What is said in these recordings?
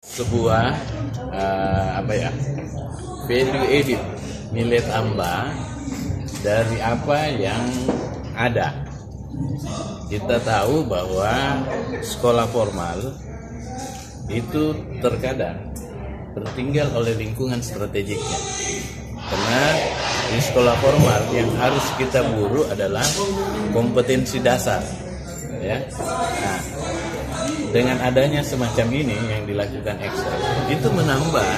Sebuah value added, nilai tambah dari apa yang ada. Kita tahu bahwa sekolah formal itu terkadang tertinggal oleh lingkungan strategiknya, karena di sekolah formal yang harus kita buru adalah kompetensi dasar, ya. Nah, dengan adanya semacam ini yang dilakukan Excel, itu menambah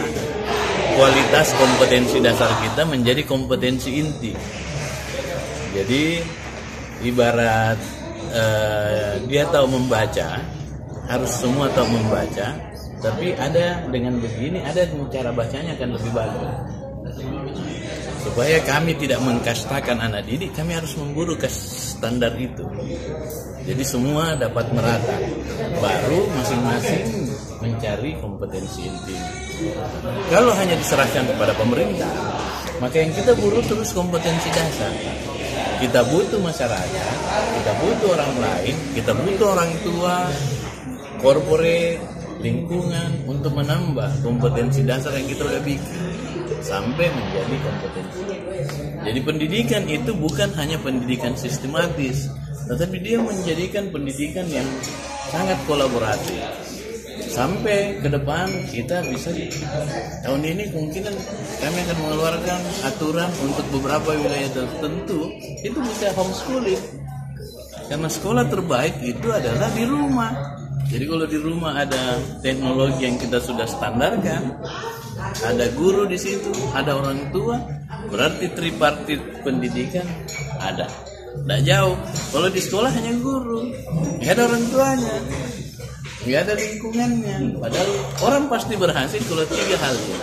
kualitas kompetensi dasar kita menjadi kompetensi inti. Jadi ibarat dia tahu membaca, harus semua tahu membaca, tapi ada dengan begini, ada cara bacanya akan lebih bagus. Supaya kami tidak mengkastakan anak didik, kami harus memburu ke standar itu. Jadi semua dapat merata, baru masing-masing mencari kompetensi inti. Kalau hanya diserahkan kepada pemerintah, maka yang kita buru terus kompetensi dasar. Kita butuh masyarakat, kita butuh orang lain, kita butuh orang tua, korporat, lingkungan untuk menambah kompetensi dasar yang kita udah bikin sampai menjadi kompetensi. Jadi pendidikan itu bukan hanya pendidikan sistematis, tetapi dia menjadikan pendidikan yang sangat kolaboratif. Sampai ke depan kita bisa, tahun ini kemungkinan kami akan mengeluarkan aturan untuk beberapa wilayah tertentu, itu bisa homeschooling. Karena sekolah terbaik itu adalah di rumah. Jadi kalau di rumah ada teknologi yang kita sudah standarkan, ada guru di situ, ada orang tua, berarti tripartit pendidikan ada. Tidak jauh. Kalau di sekolah hanya guru, nggak ada orang tuanya, nggak ada lingkungannya. Padahal orang pasti berhasil kalau tiga hal ini.